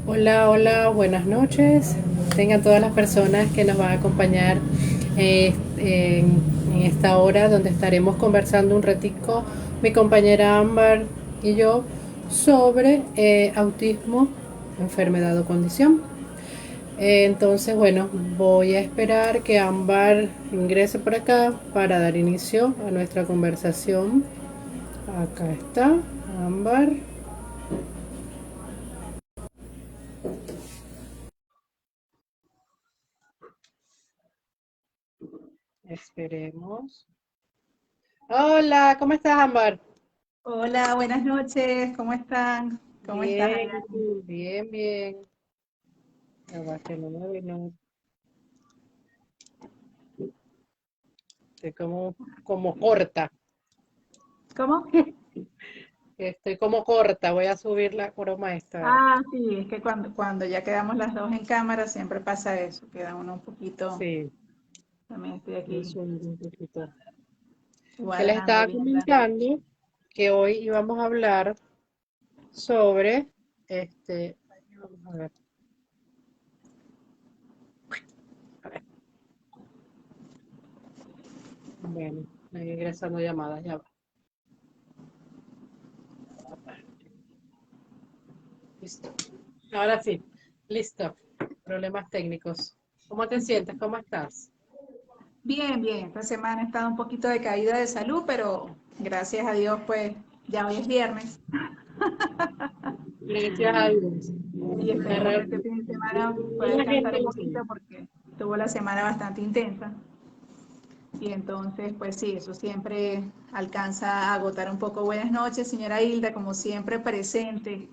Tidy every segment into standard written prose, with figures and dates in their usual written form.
Hola, hola, buenas noches. Tengan todas las personas que nos van a acompañar en esta hora donde estaremos conversando un ratico, mi compañera Ámbar y yo, sobre autismo, enfermedad o condición. Entonces, bueno, voy a esperar que Ámbar ingrese por acá para dar inicio a nuestra conversación. Acá está, Ámbar. Esperemos. Hola, ¿cómo estás, Ámbar? Hola, buenas noches, ¿cómo están? ¿Cómo estás, Bien, ¿y Ariane? tú? Bien, bien. Agua que no me vino. Estoy como corta. ¿Cómo? Estoy como corta. Voy a subir la croma esta. A ver. Ah, sí, es que cuando ya quedamos las dos en cámara siempre pasa eso, queda uno un poquito, Sí, también estoy voy a aquí subir un poquito. Que les cuadrando estaba bien las dos. comentando que hoy íbamos a hablar sobre vamos a ver. Bueno, ahí ingresando llamadas, ya va. Listo. Ahora sí, listo. Problemas técnicos. ¿Cómo te sientes? ¿Cómo estás? Bien, bien, esta semana he estado un poquito de caída de salud, pero gracias a Dios, pues ya hoy es viernes Gracias a Dios. y La esperemos que re- este fin de semana y pueda la descansar gente un lo sigue. poquito porque tuvo la semana bastante intensa. Y entonces, pues sí, eso siempre alcanza a agotar un poco. Buenas noches, señora Hilda, como siempre presente.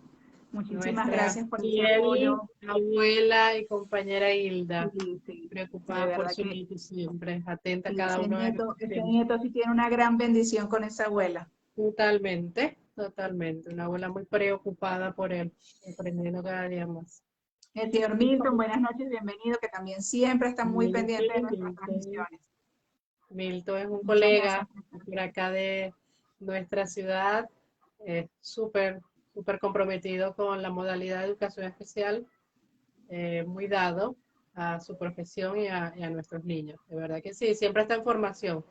Muchísimas Nuestra gracias por ese fiel apoyo. abuela y compañera Hilda, Sí, sí, de preocupada por verdad su que nieto siempre, atenta a sí, cada uno de nosotros ese siempre. nieto sí tiene una gran bendición con esa abuela. Totalmente, totalmente. Una abuela muy preocupada por él, aprendiendo cada día más. El señor Milton, buenas noches, bienvenido, que también siempre está muy Milton, pendiente de nuestras Milton, transmisiones. Milton es un Muchas gracias. colega por acá de nuestra ciudad, súper, súper comprometido con la modalidad de educación especial, muy dado a su profesión y a nuestros niños. De verdad que sí, siempre está en formación.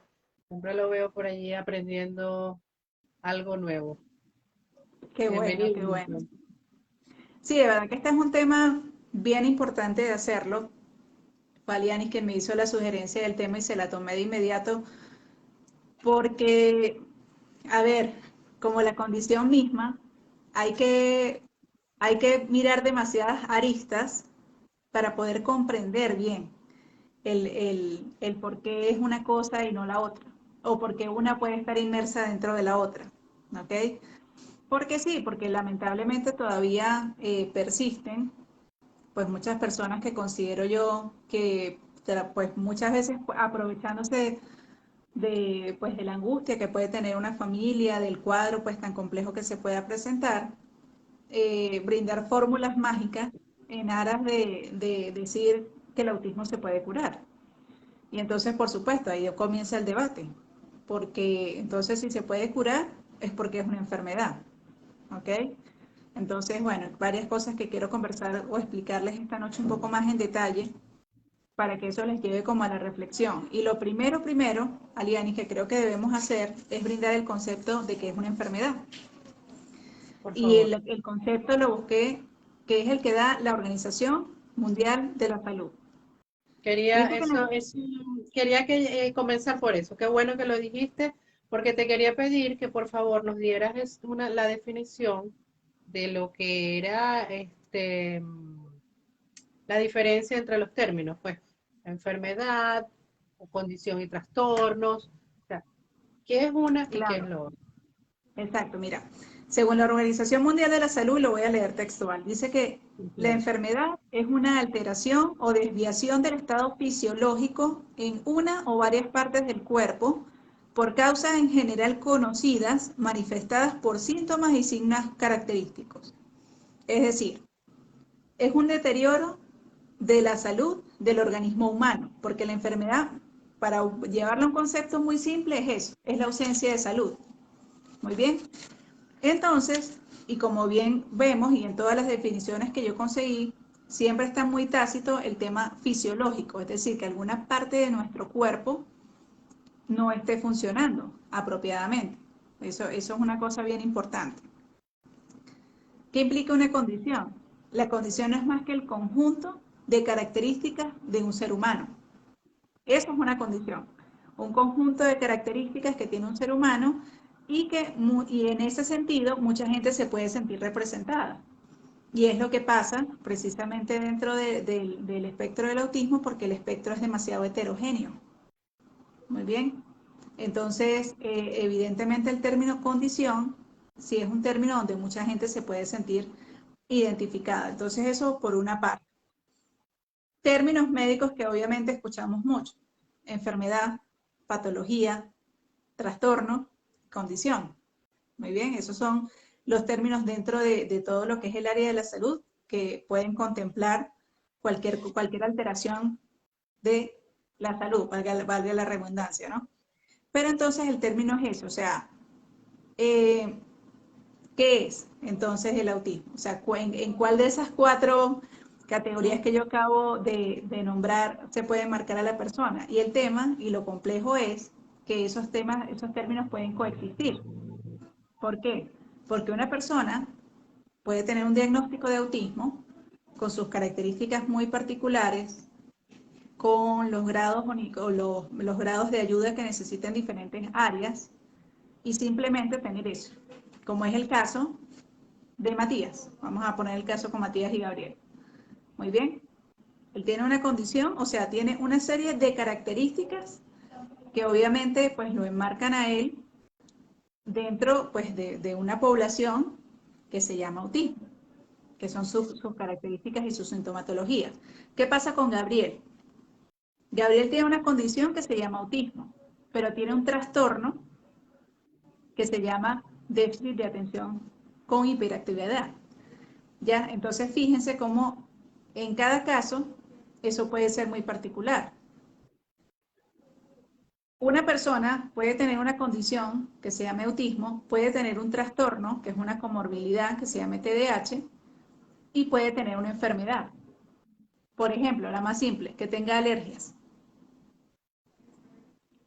Siempre lo veo por allí aprendiendo algo nuevo. Qué bueno, Bienvenido, qué bueno. Milton. Sí, de verdad que este es un tema bien importante de hacerlo. Fue Alianis quien me hizo la sugerencia del tema y se la tomé de inmediato porque, a ver, como la condición misma, hay que, hay que mirar demasiadas aristas para poder comprender bien el por qué es una cosa y no la otra, o por qué una puede estar inmersa dentro de la otra, ¿ok? Porque sí, porque lamentablemente todavía persisten, pues muchas personas que considero yo que, pues muchas veces aprovechándose pues, de la angustia que puede tener una familia, del cuadro pues tan complejo que se pueda presentar, brindar fórmulas mágicas en aras de decir que el autismo se puede curar. Y entonces, por supuesto, ahí comienza el debate, porque entonces si se puede curar es porque es una enfermedad, ¿ok? Entonces, bueno, varias cosas que quiero conversar o explicarles esta noche un poco más en detalle para que eso les lleve como a la reflexión. Y lo primero, Aliani, que creo que debemos hacer es brindar el concepto de que es una enfermedad. Por Y favor. el concepto lo busqué, que es el que da la Organización Mundial de la Salud. Quería Dice que quería que comenzar por eso. Qué bueno que lo dijiste, porque te quería pedir que por favor nos dieras la definición de lo que era la diferencia entre los términos, pues, enfermedad, o condición y trastornos. O sea, ¿qué es una y qué es claro, lo otro? exacto, mira, según la Organización Mundial de la Salud, lo voy a leer textual, dice que la Ujú. enfermedad es una alteración o desviación del estado fisiológico en una o varias partes del cuerpo por causas en general conocidas, manifestadas por síntomas y signos característicos. Es decir, es un deterioro de la salud del organismo humano, porque la enfermedad, para llevarlo a un concepto muy simple, es eso, es la ausencia de salud. Muy bien. Entonces, y como bien vemos y en todas las definiciones que yo conseguí, siempre está muy tácito el tema fisiológico, es decir, que alguna parte de nuestro cuerpo no esté funcionando apropiadamente. Eso es una cosa bien importante. ¿Qué implica una condición? La condición no es más que el conjunto de características de un ser humano. Eso es una condición. Un conjunto de características que tiene un ser humano y en ese sentido mucha gente se puede sentir representada. Y es lo que pasa precisamente dentro del espectro del autismo porque el espectro es demasiado heterogéneo. Muy bien. Entonces, evidentemente el término condición sí es un término donde mucha gente se puede sentir identificada. Entonces, eso por una parte. Términos médicos que obviamente escuchamos mucho. Enfermedad, patología, trastorno, condición. Muy bien, esos son los términos dentro de todo lo que es el área de la salud que pueden contemplar cualquier alteración de la salud, valga la redundancia, ¿no? Pero entonces el término es eso, o sea, eh, ¿qué es entonces el autismo? O sea, en cuál de esas cuatro categorías que yo acabo de nombrar se puede marcar a la persona? Y el tema y lo complejo es que esos temas, esos términos pueden coexistir. ¿Por qué? Porque una persona puede tener un diagnóstico de autismo con sus características muy particulares, con los grados, o los grados de ayuda que necesitan diferentes áreas y simplemente tener eso, como es el caso de Matías. Vamos a poner el caso con Matías y Gabriel. Muy bien. Él tiene una condición, o sea, tiene una serie de características que obviamente pues lo enmarcan a él dentro pues de una población que se llama autismo, que son sus características y sus sintomatologías. ¿Qué pasa con Gabriel? Gabriel tiene una condición que se llama autismo, pero tiene un trastorno que se llama déficit de atención con hiperactividad. ¿Ya? Entonces fíjense cómo en cada caso eso puede ser muy particular. Una persona puede tener una condición que se llama autismo, puede tener un trastorno, que es una comorbilidad que se llama TDAH, y puede tener una enfermedad. Por ejemplo, la más simple, que tenga alergias,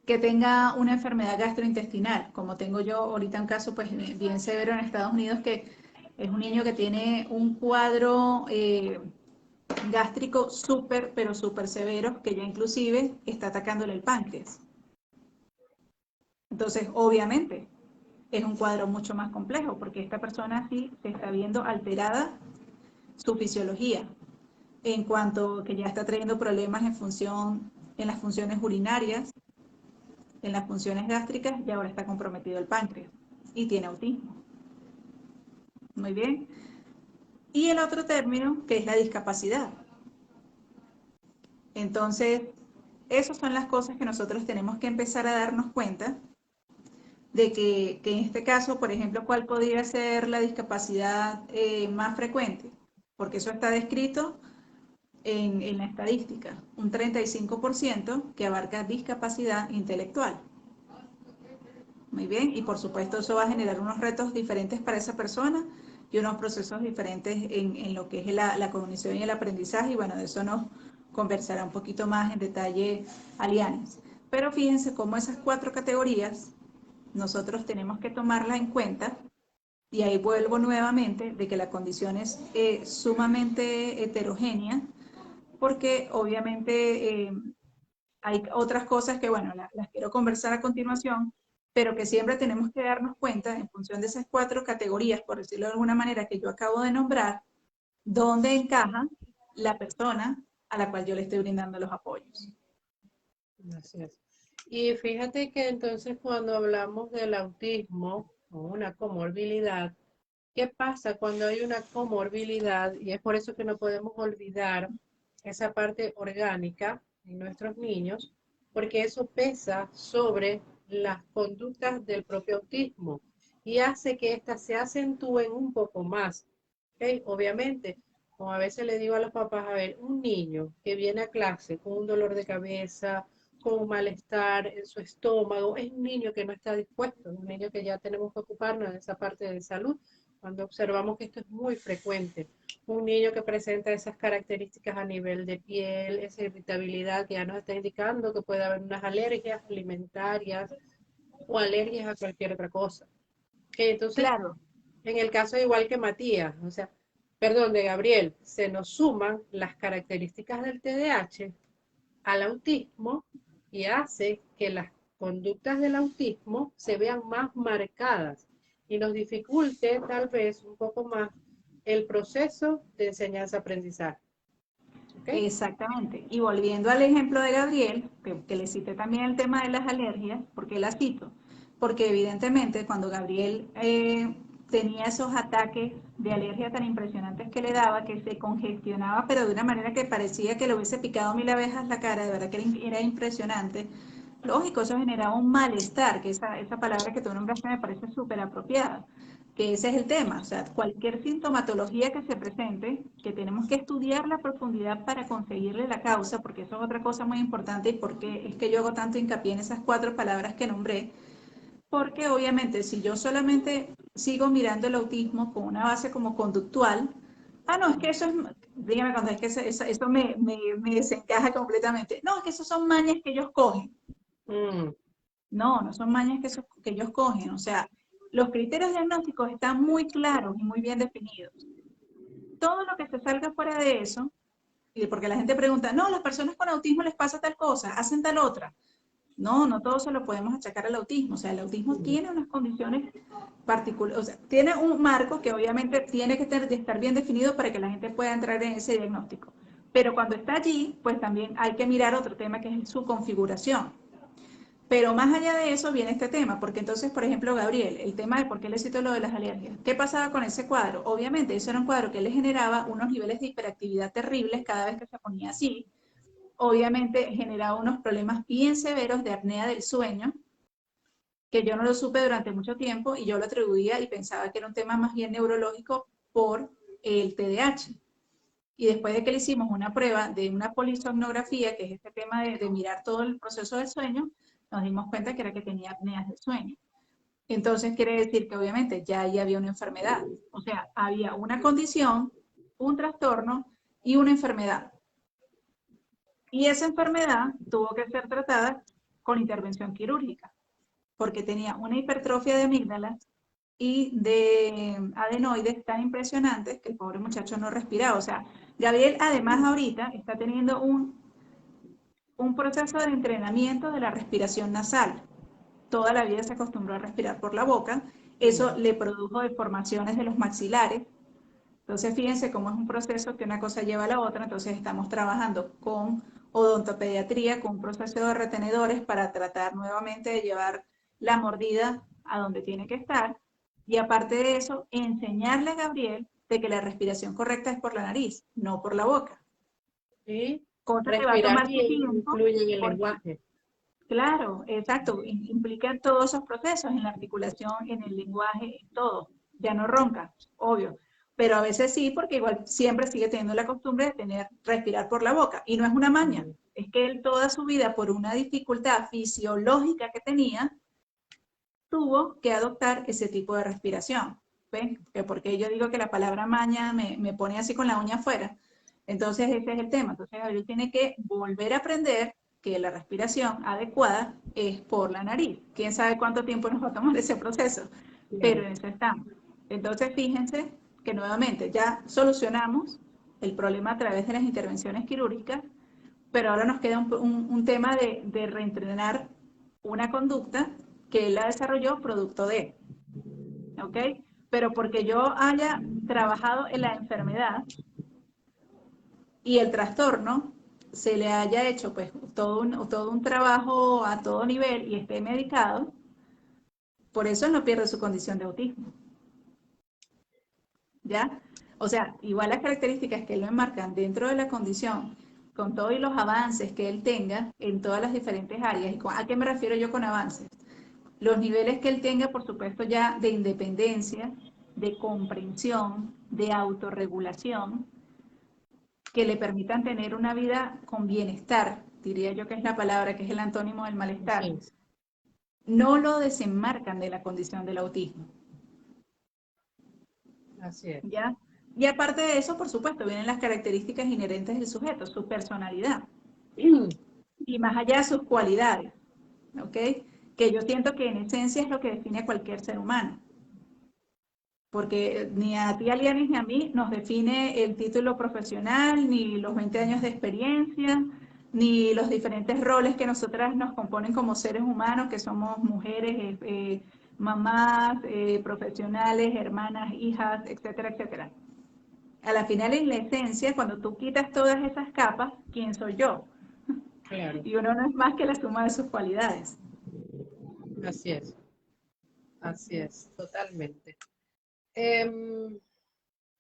que tenga una enfermedad gastrointestinal, como tengo yo ahorita un caso pues bien severo en Estados Unidos, que es un niño que tiene un cuadro gástrico súper, pero súper severo, que ya inclusive está atacándole el páncreas. Entonces, obviamente, es un cuadro mucho más complejo, porque esta persona sí se está viendo alterada su fisiología, en cuanto que ya está trayendo problemas en las funciones urinarias, en las funciones gástricas, y ahora está comprometido el páncreas, y tiene autismo. Muy bien. Y el otro término, que es la discapacidad. Entonces, esas son las cosas que nosotros tenemos que empezar a darnos cuenta de que en este caso, por ejemplo, cuál podría ser la discapacidad más frecuente, porque eso está descrito en la estadística, un 35% que abarca discapacidad intelectual. Muy bien, y por supuesto eso va a generar unos retos diferentes para esa persona y unos procesos diferentes en lo que es la cognición y el aprendizaje, y bueno, de eso nos conversará un poquito más en detalle Alianes. Pero fíjense cómo esas cuatro categorías nosotros tenemos que tomarlas en cuenta, y ahí vuelvo nuevamente de que la condición es sumamente heterogénea, porque obviamente hay otras cosas que, bueno, las quiero conversar a continuación, pero que siempre tenemos que darnos cuenta, en función de esas cuatro categorías, por decirlo de alguna manera, que yo acabo de nombrar, dónde encaja la persona a la cual yo le estoy brindando los apoyos. Así es. Y fíjate que entonces cuando hablamos del autismo o una comorbilidad, ¿qué pasa cuando hay una comorbilidad? Y es por eso que no podemos olvidar esa parte orgánica en nuestros niños, porque eso pesa sobre las conductas del propio autismo y hace que éstas se acentúen un poco más. ¿Ok? Obviamente, como a veces le digo a los papás, a ver, un niño que viene a clase con un dolor de cabeza, con un malestar en su estómago, es un niño que no está dispuesto, es un niño que ya tenemos que ocuparnos de esa parte de salud, cuando observamos que esto es muy frecuente. Un niño que presenta esas características a nivel de piel, esa irritabilidad que ya nos está indicando que puede haber unas alergias alimentarias o alergias a cualquier otra cosa. Entonces, Claro, en el caso igual que Matías, o sea, perdón, de Gabriel, se nos suman las características del TDAH al autismo y hace que las conductas del autismo se vean más marcadas y nos dificulte tal vez un poco más el proceso de enseñanza-aprendizaje. ¿Ok? exactamente. Y volviendo al ejemplo de Gabriel, que le cité también el tema de las alergias, ¿por qué la cito? Porque evidentemente cuando Gabriel tenía esos ataques de alergia tan impresionantes que le daba, que se congestionaba, pero de una manera que parecía que le hubiese picado mil abejas la cara, de verdad que era impresionante. Lógico, eso generaba un malestar, que esa palabra que tú nombraste me parece súper apropiada, que ese es el tema, o sea, cualquier sintomatología que se presente, que tenemos que estudiar la profundidad para conseguirle la causa, porque eso es otra cosa muy importante y por qué es que yo hago tanto hincapié en esas 4 palabras que nombré, porque obviamente si yo solamente sigo mirando el autismo con una base como conductual, no, es que eso es, dígame cuando es que eso me desencaja completamente, no, es que eso son mañas que ellos cogen. Mm, No, no son mañas que ellos cogen. O sea, los criterios diagnósticos están muy claros y muy bien definidos. Todo lo que se salga fuera de eso, y porque la gente pregunta, no, las personas con autismo les pasa tal cosa, hacen tal otra. No, no todo se lo podemos achacar al autismo. O sea, el autismo tiene unas condiciones particulares, o sea, tiene un marco que obviamente tiene que estar bien definido para que la gente pueda entrar en ese diagnóstico. Pero cuando está allí, pues también hay que mirar otro tema que es su configuración. Pero más allá de eso viene este tema, porque entonces, por ejemplo, Gabriel, el tema de por qué le cito lo de las alergias. ¿Qué pasaba con ese cuadro? Obviamente, eso era un cuadro que le generaba unos niveles de hiperactividad terribles cada vez que se ponía así. Obviamente, generaba unos problemas bien severos de apnea del sueño, que yo no lo supe durante mucho tiempo y yo lo atribuía y pensaba que era un tema más bien neurológico por el TDAH. Y después de que le hicimos una prueba de una polisomnografía, que es este tema de mirar todo el proceso del sueño, nos dimos cuenta que era que tenía apneas del sueño. Entonces quiere decir que obviamente ya ahí había una enfermedad. O sea, había una condición, un trastorno y una enfermedad. Y esa enfermedad tuvo que ser tratada con intervención quirúrgica, porque tenía una hipertrofia de amígdalas y de adenoides tan impresionantes que el pobre muchacho no respiraba. O sea, Gabriel además ahorita está teniendo un proceso de entrenamiento de la respiración nasal. Toda la vida se acostumbró a respirar por la boca. Eso le produjo deformaciones de los maxilares. Entonces, fíjense cómo es un proceso que una cosa lleva a la otra. Entonces, estamos trabajando con odontopediatría, con un proceso de retenedores para tratar nuevamente de llevar la mordida a donde tiene que estar. Y aparte de eso, enseñarle a Gabriel de que la respiración correcta es por la nariz, no por la boca. y Cosa que va a respirar tomar su bien tiempo, influye en el porque lenguaje. claro, exacto. Implican todos esos procesos en la articulación, en el lenguaje, en todo. Ya no ronca, obvio. Pero a veces sí, porque igual siempre sigue teniendo la costumbre de respirar por la boca. Y no es una maña. Mm. Es que él toda su vida, por una dificultad fisiológica que tenía, tuvo que adoptar ese tipo de respiración. ¿Ven? Que porque yo digo que la palabra maña me pone así con la uña afuera. Entonces ese es el tema. Entonces Gabriel tiene que volver a aprender que la respiración adecuada es por la nariz. Quién sabe cuánto tiempo nos va a tomar ese proceso, pero Claro. en eso estamos. Entonces fíjense que nuevamente ya solucionamos el problema a través de las intervenciones quirúrgicas, pero ahora nos queda un tema de reentrenar una conducta que él la desarrolló producto de, ¿ok? Pero porque yo haya trabajado en la enfermedad y el trastorno, se le haya hecho pues todo un trabajo a todo nivel y esté medicado, por eso él no pierde su condición de autismo, ¿ya? O sea, igual las características que lo enmarcan dentro de la condición, con todos los avances que él tenga en todas las diferentes áreas. ¿A qué me refiero yo con avances? Los niveles que él tenga, por supuesto, ya de independencia, de comprensión, de autorregulación, que le permitan tener una vida con bienestar, diría yo que es la palabra, que es el antónimo del malestar, Sí, no lo desenmarcan de la condición del autismo, así es. ¿ya? Y aparte de eso, por supuesto, vienen las características inherentes del sujeto, su personalidad, y más allá de sus cualidades, ¿ok? Que yo siento que en esencia es lo que define a cualquier ser humano. Porque ni a ti, Alianis, ni a mí nos define el título profesional, ni los 20 años de experiencia, ni los diferentes roles que nosotras nos componen como seres humanos, que somos mujeres, mamás, profesionales, hermanas, hijas, etcétera, etcétera. A la final, en la esencia, cuando tú quitas todas esas capas, ¿quién soy yo? Claro, Y uno no es más que la suma de sus cualidades. así es, totalmente.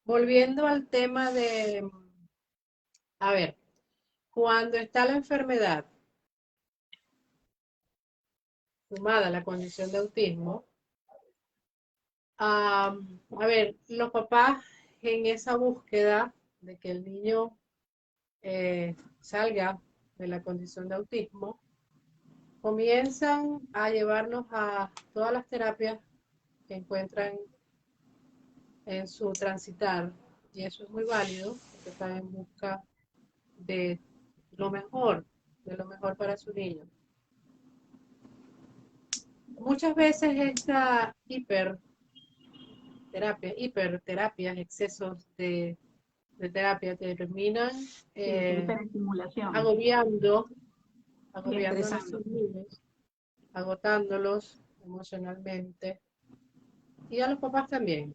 Volviendo al tema de, a ver, cuando está la enfermedad sumada a la condición de autismo, a ver, los papás en esa búsqueda de que el niño salga de la condición de autismo, comienzan a llevarnos a todas las terapias que encuentran en su transitar, y eso es muy válido, porque están en busca de lo mejor, de lo mejor para su niño. Muchas veces esta hiperterapias, excesos de terapia terminan Sí, la eh, hiperestimulación agobiando, y agobiando a estresando. nuestros niños, agotándolos emocionalmente y a los papás también,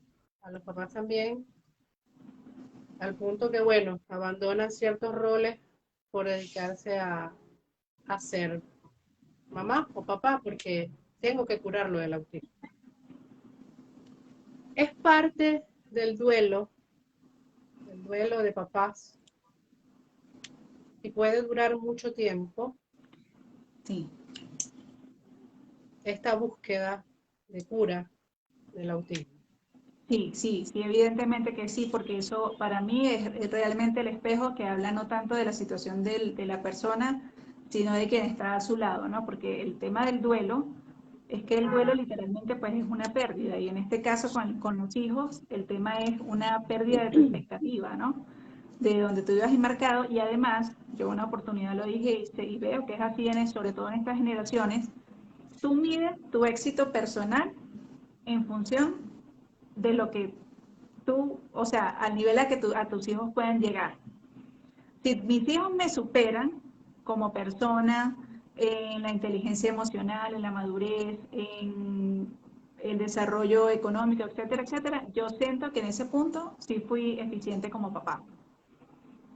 al punto que, bueno, abandonan ciertos roles por dedicarse a ser mamá o papá porque tengo que curarlo del autismo. Es parte del duelo de papás y puede durar mucho tiempo Sí. esta búsqueda de cura del autismo. Sí, sí, sí, evidentemente que sí, porque eso para mí es realmente el espejo que habla no tanto de la situación de la persona, sino de quien está a su lado, ¿no? Porque el tema del duelo es que el duelo literalmente pues es una pérdida y en este caso con los hijos el tema es una pérdida de tu expectativa, ¿no? De donde tú ibas enmarcado y además yo una oportunidad lo dije y veo que es así sobre todo en estas generaciones, tú mides tu éxito personal en función de lo que tú, o sea, al nivel a que a tus hijos pueden llegar. Si mis hijos me superan como persona, en la inteligencia emocional, en la madurez, en el desarrollo económico, etcétera, etcétera, yo siento que en ese punto sí fui eficiente como papá.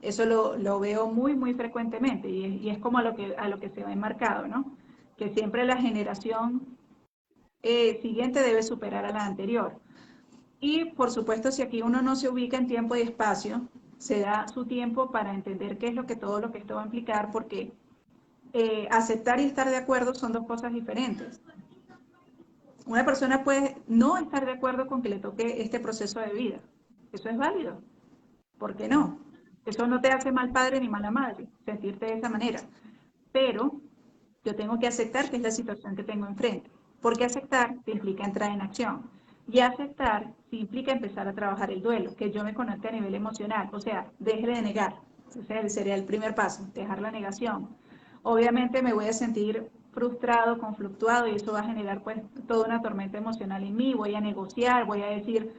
Eso lo veo muy, muy frecuentemente y es como a lo que se va enmarcado, ¿no? Que siempre la generación siguiente debe superar a la anterior. Y por supuesto, si aquí uno no se ubica en tiempo y espacio, se da su tiempo para entender qué es lo que todo lo que esto va a implicar, porque aceptar y estar de acuerdo son dos cosas diferentes. Una persona puede no estar de acuerdo con que le toque este proceso de vida. Eso es válido. ¿Por qué no? Eso no te hace mal padre ni mala madre, sentirte de esa manera. Pero yo tengo que aceptar que es la situación que tengo enfrente. Porque aceptar te implica entrar en acción. Y aceptar te implica empezar a trabajar el duelo, que yo me conecte a nivel emocional. O sea, deje de negar. Ese sería el primer paso, dejar la negación. Obviamente me voy a sentir frustrado, conflictuado y eso va a generar pues toda una tormenta emocional en mí. Voy a negociar, voy a decir,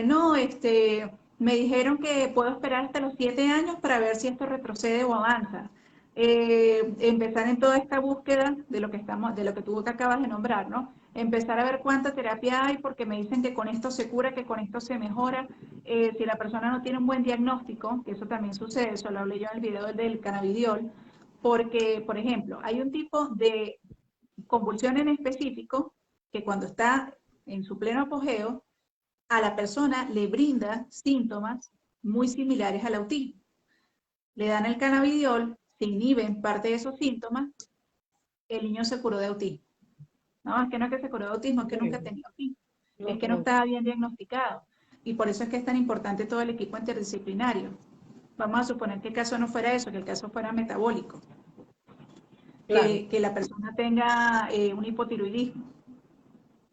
no, me dijeron que puedo esperar hasta los 7 años para ver si esto retrocede o avanza. Empezar en toda esta búsqueda de lo que estamos, de lo que tú que acabas de nombrar, ¿no? Empezar a ver cuánta terapia hay, porque me dicen que con esto se cura, que con esto se mejora. Si la persona no tiene un buen diagnóstico, que eso también sucede, eso lo hablé yo en el video del cannabidiol, porque, por ejemplo, hay un tipo de convulsión en específico que cuando está en su pleno apogeo, a la persona le brinda síntomas muy similares al autismo. Le dan el cannabidiol, se inhiben parte de esos síntomas, el niño se curó de autismo. No, es que no es que se curó de autismo, es que nunca ha Bueno, tenido autismo, es no, que no pero estaba bien diagnosticado. Y por eso es que es tan importante todo el equipo interdisciplinario. Vamos a suponer que el caso no fuera eso, que el caso fuera metabólico. Claro. que la persona tenga un hipotiroidismo.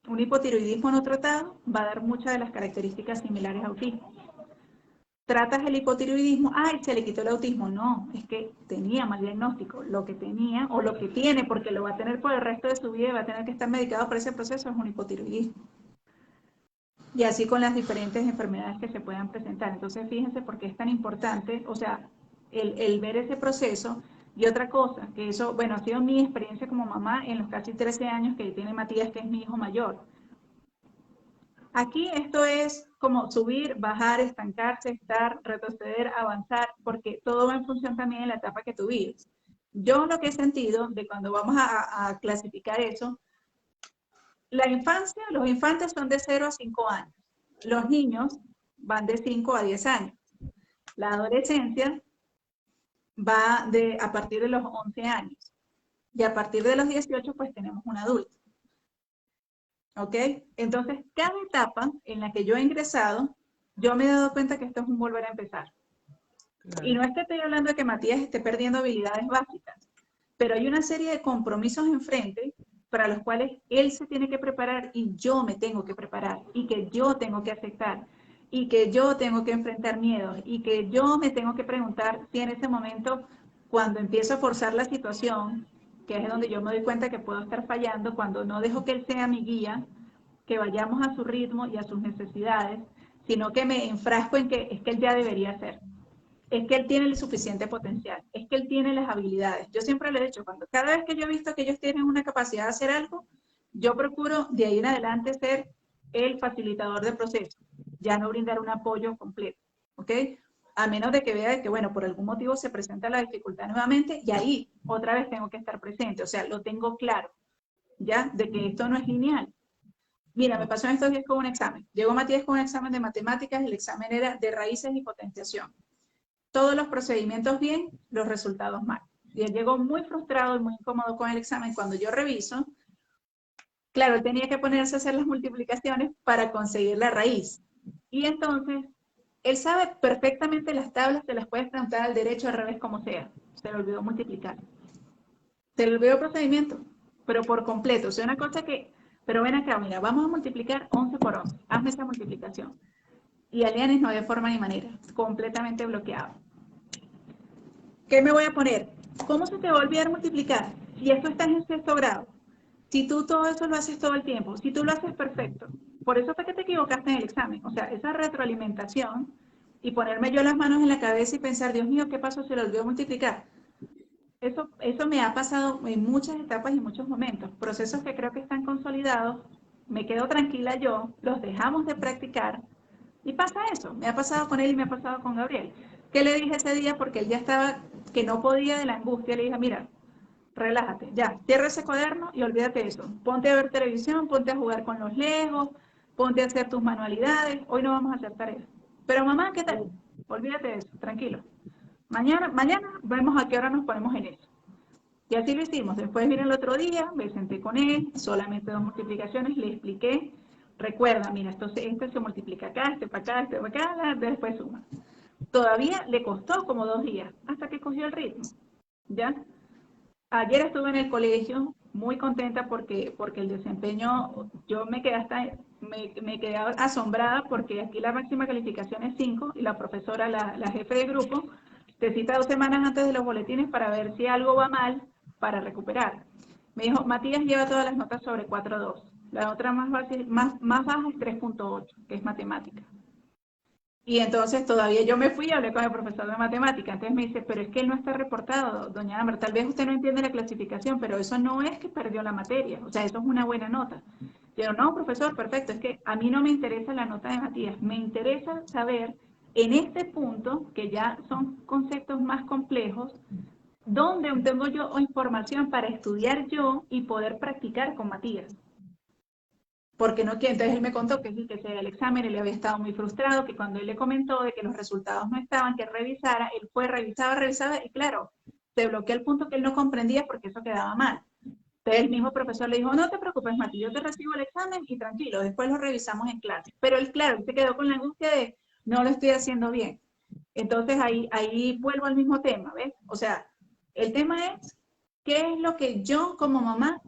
Un hipotiroidismo no tratado va a dar muchas de las características similares a autismo. Tratas el hipotiroidismo, ay, se le quitó el autismo. No, es que tenía mal diagnóstico. Lo que tenía o lo que tiene, porque lo va a tener por el resto de su vida y va a tener que estar medicado por ese proceso, es un hipotiroidismo. Y así con las diferentes enfermedades que se puedan presentar. Entonces, fíjense por qué es tan importante, o sea, el ver ese proceso. Y otra cosa, que eso, bueno, ha sido mi experiencia como mamá en los casi 13 años que tiene Matías, que es mi hijo mayor. Aquí esto es como subir, bajar, estancarse, estar, retroceder, avanzar, porque todo va en función también de la etapa que tú vives. Yo lo que he sentido de cuando vamos a clasificar eso, la infancia, los infantes son de 0 a 5 años. Los niños van de 5 a 10 años. La adolescencia va a partir de los 11 años. Y a partir de los 18, pues tenemos un adulto. ¿Ok? Entonces, cada etapa en la que yo he ingresado, yo me he dado cuenta que esto es un volver a empezar. Claro. Y no es que estoy hablando de que Matías esté perdiendo habilidades básicas, pero hay una serie de compromisos enfrente para los cuales él se tiene que preparar y yo me tengo que preparar y que yo tengo que aceptar y que yo tengo que enfrentar miedos y que yo me tengo que preguntar si en ese momento, cuando empiezo a forzar la situación, que es donde yo me doy cuenta que puedo estar fallando, cuando no dejo que él sea mi guía, que vayamos a su ritmo y a sus necesidades, sino que me enfrasco en que es que él ya debería hacer, es que él tiene el suficiente potencial, es que él tiene las habilidades. Yo siempre le he dicho, cada vez que yo he visto que ellos tienen una capacidad de hacer algo, yo procuro de ahí en adelante ser el facilitador del proceso, ya no brindar un apoyo completo, ¿ok? A menos de que vea que, bueno, por algún motivo se presenta la dificultad nuevamente y ahí otra vez tengo que estar presente, o sea, lo tengo claro, ¿ya? De que esto no es lineal. Mira, me pasó en estos días con un examen. Llegó Matías con un examen de matemáticas, el examen era de raíces y potenciación. Todos los procedimientos bien, los resultados mal. Y él llegó muy frustrado y muy incómodo con el examen. Cuando yo reviso, claro, él tenía que ponerse a hacer las multiplicaciones para conseguir la raíz. Y entonces, él sabe perfectamente las tablas, te las puedes preguntar al derecho, al revés, como sea. Se le olvidó multiplicar. Se le olvidó el procedimiento, pero por completo. O sea, una cosa que, pero ven acá, mira, vamos a multiplicar 11 por 11. Hazme esa multiplicación. Y Alianes no había forma ni manera, completamente bloqueado. ¿Qué me voy a poner? ¿Cómo se te va a olvidar multiplicar? Si esto estás en sexto grado, si tú todo eso lo haces todo el tiempo, si tú lo haces perfecto, por eso fue que te equivocaste en el examen. O sea, esa retroalimentación y ponerme yo las manos en la cabeza y pensar, Dios mío, ¿qué pasó? Se le olvidó multiplicar. Eso me ha pasado en muchas etapas y muchos momentos. Procesos que creo que están consolidados, me quedo tranquila yo, los dejamos de practicar y pasa eso. Me ha pasado con él y me ha pasado con Gabriel. ¿Qué le dije ese día? Porque él ya estaba, que no podía de la angustia. Le dije, mira, relájate, ya, cierra ese cuaderno y olvídate de eso. Ponte a ver televisión, ponte a jugar con los legos, ponte a hacer tus manualidades. Hoy no vamos a hacer tareas. Pero mamá, ¿qué tal? Olvídate de eso, tranquilo. Mañana vemos a qué hora nos ponemos en eso. Y así lo hicimos. Después vine el otro día, me senté con él, solamente dos multiplicaciones, le expliqué. Recuerda, mira, este se multiplica acá, este para acá, este para acá, después suma. Todavía le costó como 2 días hasta que cogió el ritmo. ¿Ya? Ayer estuve en el colegio muy contenta porque el desempeño, yo me quedé me quedé asombrada porque aquí la máxima calificación es 5 y la profesora, la jefe de grupo, te cita 2 semanas antes de los boletines para ver si algo va mal para recuperar. Me dijo, Matías lleva todas las notas sobre 4.2. La nota más baja es 3.8, que es matemática. Y entonces todavía yo me fui y hablé con el profesor de matemática. Entonces me dice, pero es que él no está reportado, doña Amber. Tal vez usted no entiende la clasificación, pero eso no es que perdió la materia. O sea, eso es una buena nota. Yo, no, profesor, perfecto. Es que a mí no me interesa la nota de Matías. Me interesa saber en este punto, que ya son conceptos más complejos, dónde tengo yo información para estudiar yo y poder practicar con Matías. Porque no quiere, entonces él me contó que sí, que el examen él había estado muy frustrado, que cuando él le comentó de que los resultados no estaban, que revisara, él fue, revisaba, y claro, se bloqueó el punto que él no comprendía porque eso quedaba mal. Entonces el mismo profesor le dijo, no te preocupes, Mati, yo te recibo el examen y tranquilo, después lo revisamos en clase. Pero él, claro, él se quedó con la angustia de, no lo estoy haciendo bien. Entonces ahí vuelvo al mismo tema, ¿ves? O sea, el tema es ¿qué es lo que yo como mamá,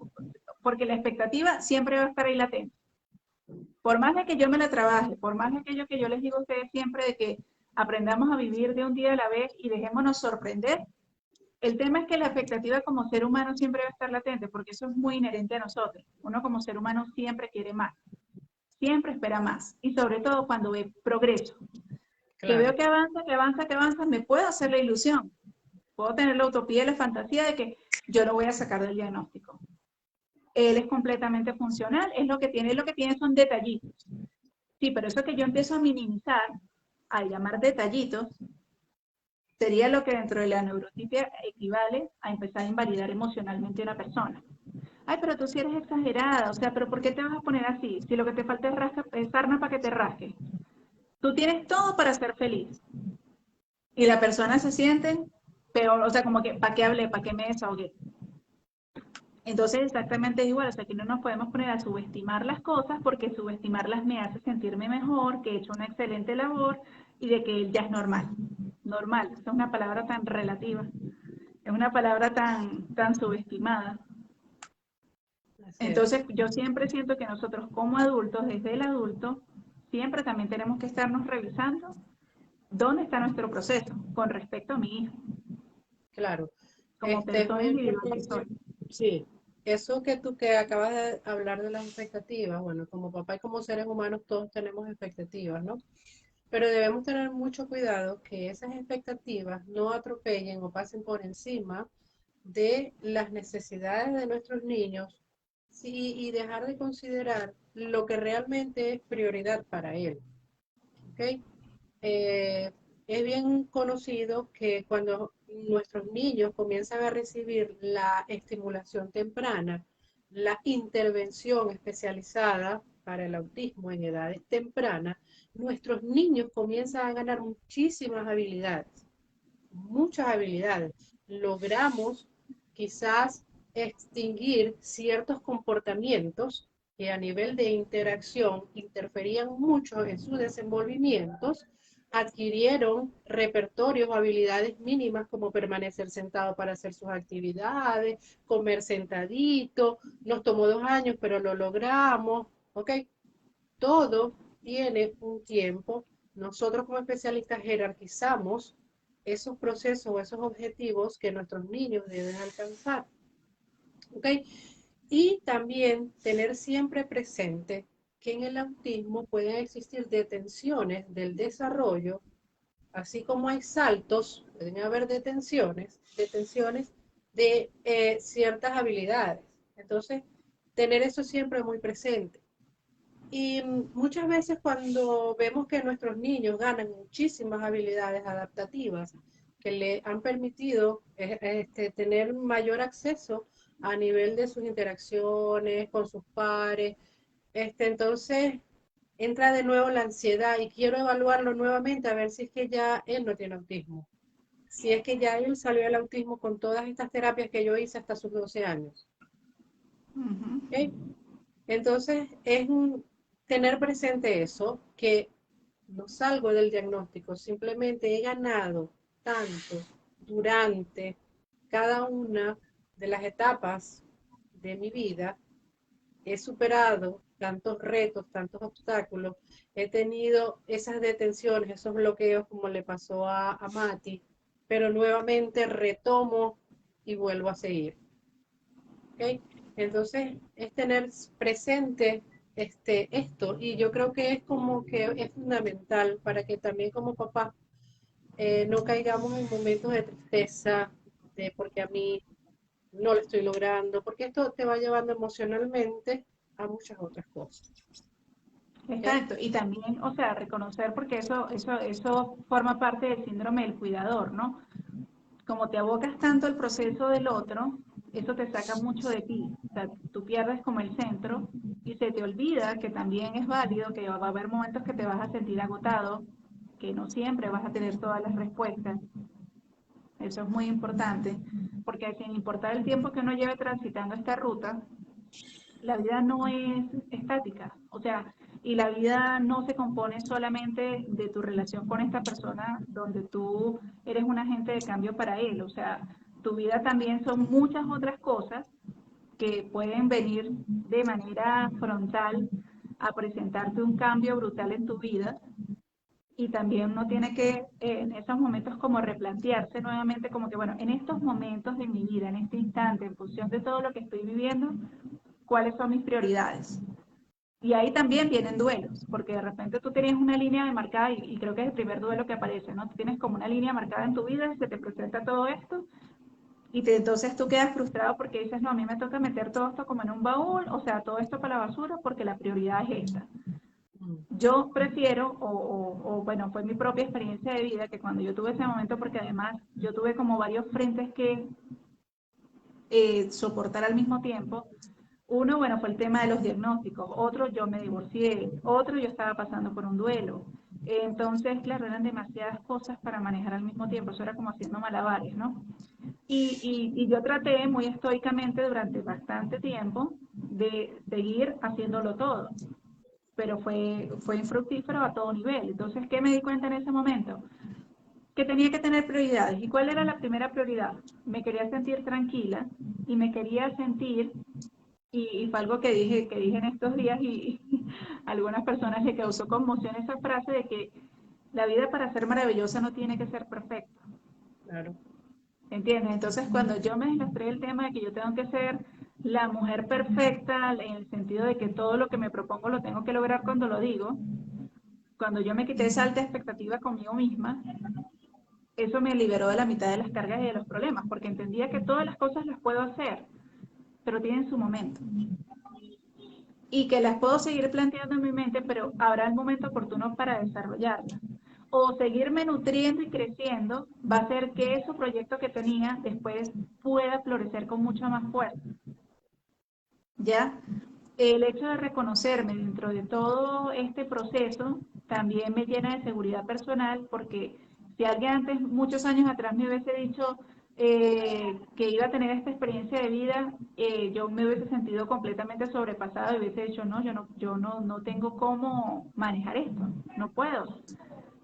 porque la expectativa siempre va a estar ahí latente? Por más de que yo me la trabaje, por más de aquello que yo les digo a ustedes siempre de que aprendamos a vivir de un día a la vez y dejémonos sorprender, el tema es que la expectativa como ser humano siempre va a estar latente, porque eso es muy inherente a nosotros. Uno como ser humano siempre quiere más, siempre espera más, y sobre todo cuando ve progreso, que Claro, veo que avanza, que avanza, que avanza, me puedo hacer la ilusión, puedo tener la utopía y la fantasía de que yo lo voy a sacar del diagnóstico. Él es completamente funcional, es lo que tiene son detallitos. Sí, pero eso que yo empiezo a minimizar, a llamar detallitos, sería lo que dentro de la neurotipia equivale a empezar a invalidar emocionalmente a una persona. Ay, pero tú sí eres exagerada, o sea, pero ¿por qué te vas a poner así? Si lo que te falta es sarna para que te rasque. Tú tienes todo para ser feliz. Y la persona se siente peor, o sea, como que, ¿para qué hablé? ¿Para qué me desahogué? Entonces, exactamente igual, o sea, que no nos podemos poner a subestimar las cosas porque subestimarlas me hace sentirme mejor, que he hecho una excelente labor y de que ya es normal. Normal, esa es una palabra tan relativa, es una palabra tan subestimada. así es. Entonces, yo siempre siento que nosotros como adultos, desde el adulto, siempre también tenemos que estarnos revisando dónde está nuestro proceso con respecto a mi hijo, Claro, como es persona muy individual que importante, soy. sí, eso que tú que acabas de hablar de las expectativas, bueno, como papá y como seres humanos todos tenemos expectativas, ¿no? Pero debemos tener mucho cuidado que esas expectativas no atropellen o pasen por encima de las necesidades de nuestros niños, sí, y dejar de considerar lo que realmente es prioridad para él, ¿ok? Eh, es bien conocido que cuando nuestros niños comienzan a recibir la estimulación temprana, la intervención especializada para el autismo en edades tempranas, nuestros niños comienzan a ganar muchísimas habilidades, muchas habilidades. Logramos quizás extinguir ciertos comportamientos que a nivel de interacción interferían mucho en sus desenvolvimientos, adquirieron repertorios o habilidades mínimas como permanecer sentado para hacer sus actividades, comer sentadito, nos tomó 2 años, pero lo logramos, ¿ok? Todo tiene un tiempo. Nosotros como especialistas jerarquizamos esos procesos o esos objetivos que nuestros niños deben alcanzar. ¿Ok? Y también tener siempre presente que en el autismo pueden existir detenciones del desarrollo, así como hay saltos, pueden haber detenciones de ciertas habilidades. Entonces, tener eso siempre muy presente. Y muchas veces cuando vemos que nuestros niños ganan muchísimas habilidades adaptativas que le han permitido tener mayor acceso a nivel de sus interacciones con sus pares, entonces entra de nuevo la ansiedad y quiero evaluarlo nuevamente a ver si es que ya él no tiene autismo, si es que ya él salió del autismo con todas estas terapias que yo hice hasta sus 12 años. Uh -huh. ¿Okay? Entonces, tener presente eso, que no salgo del diagnóstico, simplemente he ganado tanto durante cada una de las etapas de mi vida, he superado tantos retos, tantos obstáculos, he tenido esas detenciones, esos bloqueos como le pasó a Mati, pero nuevamente retomo y vuelvo a seguir. ¿Okay? Entonces, es tener presente esto, y yo creo que es como que es fundamental para que también como papá no caigamos en momentos de tristeza, de porque a mí no lo estoy logrando, porque esto te va llevando emocionalmente a muchas otras cosas. ¿Okay? Exacto, y también, o sea, reconocer, porque eso forma parte del síndrome del cuidador, ¿no? Como te abocas tanto al proceso del otro, eso te saca mucho de ti. O sea, tú pierdes como el centro y se te olvida que también es válido, que va a haber momentos que te vas a sentir agotado, que no siempre vas a tener todas las respuestas. Eso es muy importante, porque sin importar el tiempo que uno lleve transitando esta ruta, la vida no es estática, o sea, y la vida no se compone solamente de tu relación con esta persona donde tú eres un agente de cambio para él, o sea, Tu vida también son muchas otras cosas que pueden venir de manera frontal a presentarte un cambio brutal en tu vida y también uno tiene que en esos momentos como replantearse nuevamente como que bueno, en estos momentos de mi vida, en este instante, en función de todo lo que estoy viviendo, ¿cuáles son mis prioridades? Y ahí también vienen duelos, porque de repente tú tenías una línea marcada y creo que es el primer duelo que aparece, ¿no? Tú tienes como una línea marcada en tu vida, se te presenta todo esto entonces tú quedas frustrado porque dices, no, a mí me toca meter todo esto como en un baúl, o sea, todo esto para la basura porque la prioridad es esta. Mm. Yo prefiero, bueno, fue mi propia experiencia de vida que cuando yo tuve ese momento, porque además yo tuve como varios frentes que soportar al mismo tiempo. Uno, bueno, fue el tema de los diagnósticos. Otro, yo me divorcié. Otro, yo estaba pasando por un duelo. Entonces, claro, eran demasiadas cosas para manejar al mismo tiempo. Eso era como haciendo malabares, ¿no? Y yo traté muy estoicamente durante bastante tiempo de seguir haciéndolo todo, pero fue infructífero a todo nivel. Entonces, ¿qué me di cuenta en ese momento? Que tenía que tener prioridades. ¿Y cuál era la primera prioridad? Me quería sentir tranquila y me quería sentir, y fue algo que dije en estos días y a algunas personas le causó conmoción esa frase de que la vida para ser maravillosa no tiene que ser perfecta. Claro. ¿Entiendes? Entonces, cuando yo me demostré el tema de que yo tengo que ser la mujer perfecta, en el sentido de que todo lo que me propongo lo tengo que lograr cuando lo digo, cuando yo me quité esa alta expectativa conmigo misma, eso me liberó de la mitad de las cargas y de los problemas, porque entendía que todas las cosas las puedo hacer, pero tienen su momento. Y que las puedo seguir planteando en mi mente, pero habrá el momento oportuno para desarrollarlas. O seguirme nutriendo y creciendo va a hacer que ese proyecto que tenía después pueda florecer con mucha más fuerza. ¿Ya? El hecho de reconocerme dentro de todo este proceso también me llena de seguridad personal porque si alguien antes, muchos años atrás, me hubiese dicho que iba a tener esta experiencia de vida, yo me hubiese sentido completamente sobrepasada y hubiese dicho, no, no tengo cómo manejar esto, no puedo,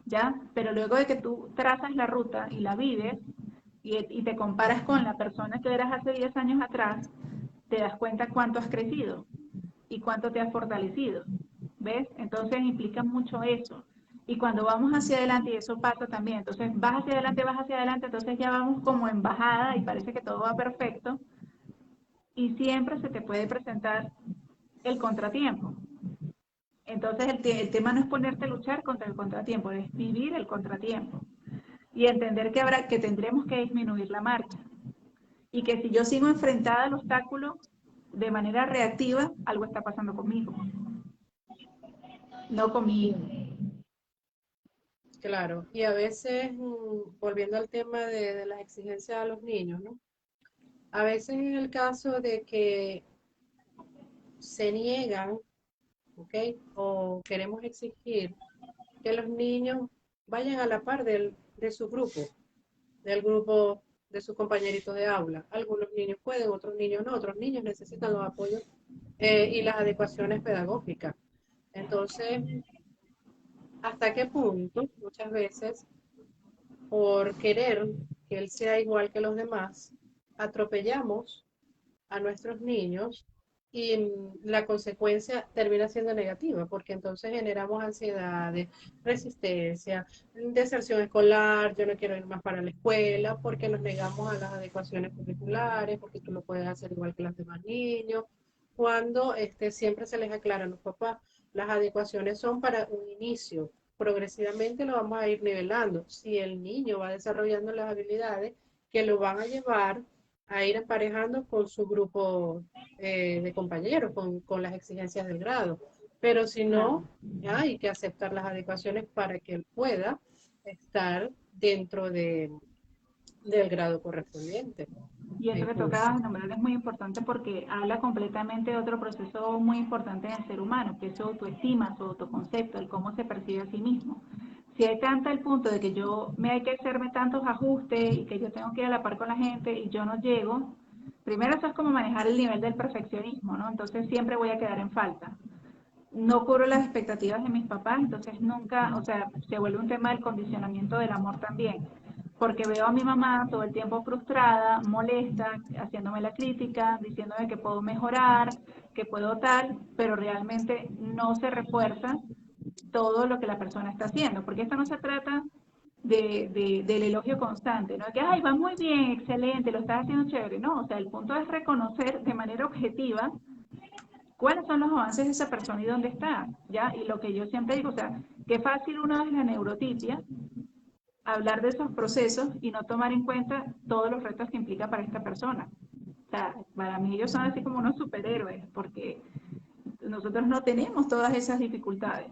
¿ya? Pero luego de que tú trazas la ruta y la vives y te comparas con la persona que eras hace 10 años atrás, te das cuenta cuánto has crecido y cuánto te has fortalecido. ¿Ves? Entonces implica mucho eso. Y cuando vamos hacia adelante, y eso pasa también, entonces vas hacia adelante, entonces ya vamos como en bajada y parece que todo va perfecto y siempre se te puede presentar el contratiempo. Entonces el tema no es ponerte a luchar contra el contratiempo, es vivir el contratiempo y entender que habrá que tendremos que disminuir la marcha y que si yo sigo enfrentada al obstáculo de manera reactiva, algo está pasando conmigo, no con mi hijo. Claro, y a veces, volviendo al tema de las exigencias a los niños, ¿no? A veces en el caso de que se niegan, ¿ok? O queremos exigir que los niños vayan a la par de su grupo, del grupo de sus compañeritos de aula. Algunos niños pueden, otros niños no, otros niños necesitan los apoyos y las adecuaciones pedagógicas. Entonces, ¿hasta qué punto muchas veces por querer que él sea igual que los demás, atropellamos a nuestros niños y la consecuencia termina siendo negativa, porque entonces generamos ansiedades, resistencia, deserción escolar, yo no quiero ir más para la escuela, porque nos negamos a las adecuaciones curriculares, porque tú lo puedes hacer igual que los demás niños, cuando siempre se les aclara a los papás, las adecuaciones son para un inicio, progresivamente lo vamos a ir nivelando. Si el niño va desarrollando las habilidades que lo van a llevar a ir emparejando con su grupo de compañeros, con las exigencias del grado. Pero si Claro. no, hay que aceptar las adecuaciones para que él pueda estar dentro del grado correspondiente Y eso en que curso. tocabas nombrar es muy importante porque habla completamente de otro proceso muy importante en el ser humano, que es su autoestima, su autoconcepto, el cómo se percibe a sí mismo. Si hay tanta el punto de que yo me hay que hacerme tantos ajustes y que yo tengo que ir a la par con la gente y yo no llego, primero eso es como manejar el nivel del perfeccionismo, ¿no? Entonces siempre voy a quedar en falta. No cubro las expectativas de mis papás, entonces nunca, o sea, se vuelve un tema del condicionamiento del amor también. porque veo a mi mamá todo el tiempo frustrada, molesta, haciéndome la crítica, diciéndome que puedo mejorar, que puedo tal, pero realmente no se refuerza todo lo que la persona está haciendo, porque esto no se trata del elogio constante, ¿no? Que, ay, va muy bien, excelente, lo estás haciendo chévere. No, o sea, el punto es reconocer de manera objetiva cuáles son los avances de esa persona y dónde está, ¿ya? Y lo que yo siempre digo, o sea, qué fácil uno es la neurotipia, hablar de esos procesos y no tomar en cuenta todos los retos que implica para esta persona. O sea, para mí ellos son así como unos superhéroes, porque nosotros no tenemos todas esas dificultades.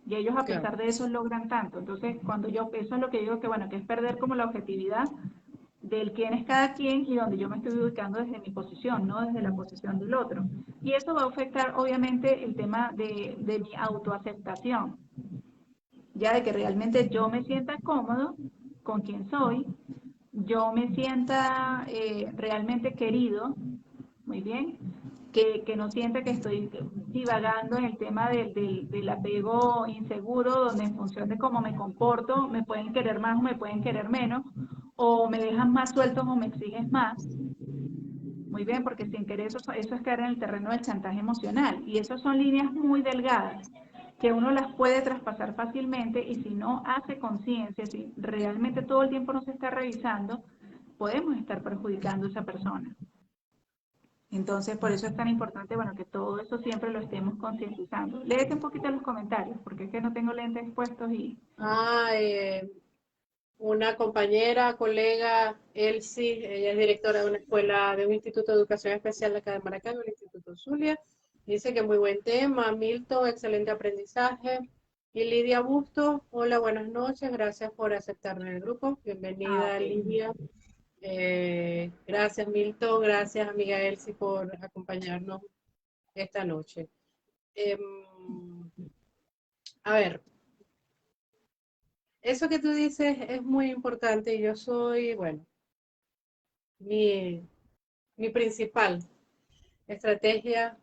Y ellos a Claro, pesar de eso logran tanto. Entonces, cuando yo, eso es lo que digo que, bueno, que es perder como la objetividad del quién es cada quien y donde yo me estoy ubicando desde mi posición, no desde la posición del otro. Y eso va a afectar obviamente el tema de mi autoaceptación, ya de que realmente yo me sienta cómodo con quien soy, yo me sienta realmente querido, muy bien, que no sienta que estoy divagando en el tema del apego inseguro, donde en función de cómo me comporto, me pueden querer más o me pueden querer menos, o me dejan más sueltos o me exiges más. Muy bien, porque sin querer eso es caer en el terreno del chantaje emocional. Y esas son líneas muy delgadas que uno las puede traspasar fácilmente y si no hace conciencia, si realmente todo el tiempo no se está revisando, podemos estar perjudicando a esa persona. Entonces, por eso es tan importante, bueno, que todo eso siempre lo estemos concientizando. Léete un poquito los comentarios, porque es que no tengo lentes puestos y... ah, una compañera, colega, Elsie, ella es directora de una escuela, de un instituto de educación especial de acá de Maracaibo, el Instituto Zulia. Dice que muy buen tema. Milton, excelente aprendizaje. Y Lidia Busto, hola, buenas noches, gracias por aceptarme en el grupo. Ah, Bienvenida, ok. Lidia. Gracias, Milton, gracias, amiga Elsie, por acompañarnos esta noche. Em, a ver, eso que tú dices es muy importante. Yo soy, bueno, mi, mi principal estrategia,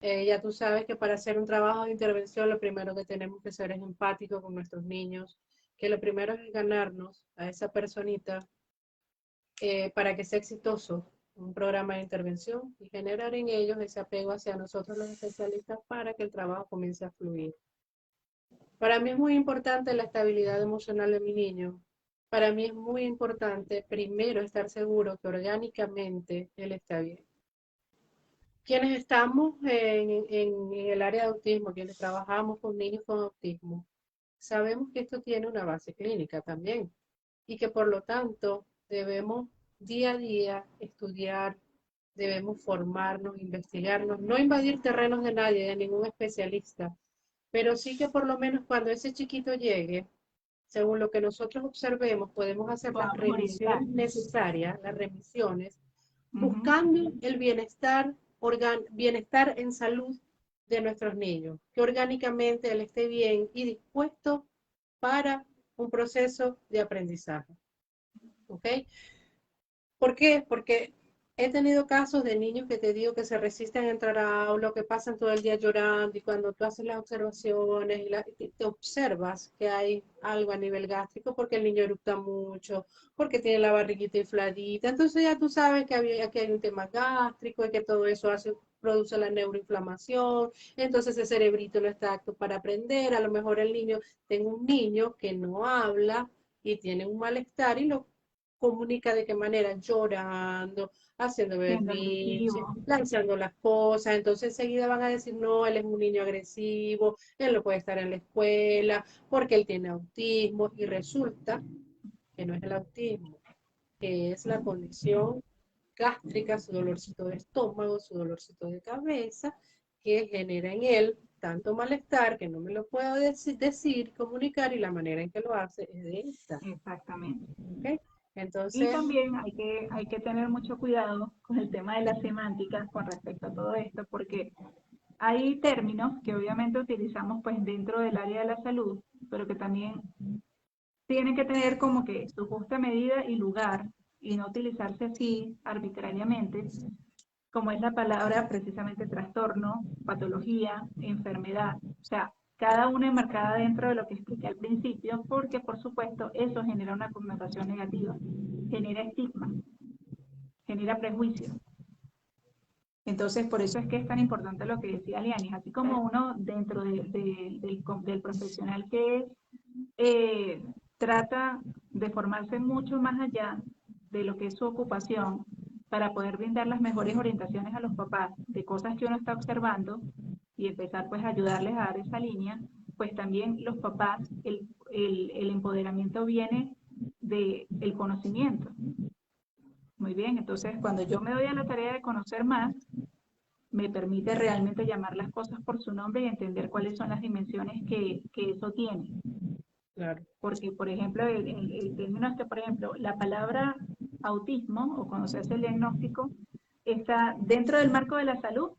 ya tú sabes que para hacer un trabajo de intervención lo primero que tenemos que ser es empático con nuestros niños, que lo primero es ganarnos a esa personita para que sea exitoso un programa de intervención y generar en ellos ese apego hacia nosotros los especialistas para que el trabajo comience a fluir. Para mí es muy importante la estabilidad emocional de mi niño. Para mí es muy importante primero estar seguro que orgánicamente él está bien. Quienes estamos en el área de autismo, quienes trabajamos con niños con autismo, sabemos que esto tiene una base clínica también y que por lo tanto debemos día a día estudiar, debemos formarnos, investigarnos, no invadir terrenos de nadie, de ningún especialista, pero sí que por lo menos cuando ese chiquito llegue, según lo que nosotros observemos, podemos hacer las Podamos orientar. revisiones necesarias, las remisiones, Ujú. buscando el bienestar, bienestar en salud de nuestros niños, que orgánicamente él esté bien y dispuesto para un proceso de aprendizaje. ¿Ok? ¿Por qué? Porque he tenido casos de niños que te digo que se resisten a entrar a aula, que pasan todo el día llorando y cuando tú haces las observaciones y te observas que hay algo a nivel gástrico porque el niño eructa mucho, porque tiene la barriguita infladita, entonces ya tú sabes que aquí hay un tema gástrico y que todo eso produce la neuroinflamación, entonces ese cerebrito no está apto para aprender, a lo mejor tengo un niño que no habla y tiene un malestar y lo comunica de qué manera, llorando, haciendo Siendo berrinche, agresivo. lanzando las cosas, entonces enseguida van a decir, no, él es un niño agresivo, él no puede estar en la escuela, porque él tiene autismo, y resulta que no es el autismo, que es la condición gástrica, su dolorcito de estómago, su dolorcito de cabeza, que genera en él tanto malestar que no me lo puedo decir, comunicar, y la manera en que lo hace es de esta. Exactamente. ¿Ok? Y Entonces, también hay que tener mucho cuidado con el tema de las semánticas con respecto a todo esto, porque hay términos que obviamente utilizamos pues dentro del área de la salud, pero que también tienen que tener como que su justa medida y lugar y no utilizarse así arbitrariamente, como es la palabra precisamente trastorno, patología, enfermedad. O sea, cada una enmarcada dentro de lo que expliqué al principio, porque por supuesto eso genera una connotación negativa, genera estigma, genera prejuicio. Entonces, por eso es que es tan importante lo que decía Lianis, así como uno dentro del profesional que es, eh, trata de formarse mucho más allá de lo que es su ocupación para poder brindar las mejores orientaciones a los papás de cosas que uno está observando y empezar pues a ayudarles a dar esa línea, pues también los papás, el empoderamiento viene del conocimiento. Muy bien, entonces cuando yo me doy a la tarea de conocer más, me permite realmente llamar las cosas por su nombre y entender cuáles son las dimensiones que eso tiene. Claro. Porque, por ejemplo, el término este, por ejemplo, la palabra autismo, o cuando se hace el diagnóstico, está dentro del marco de la salud,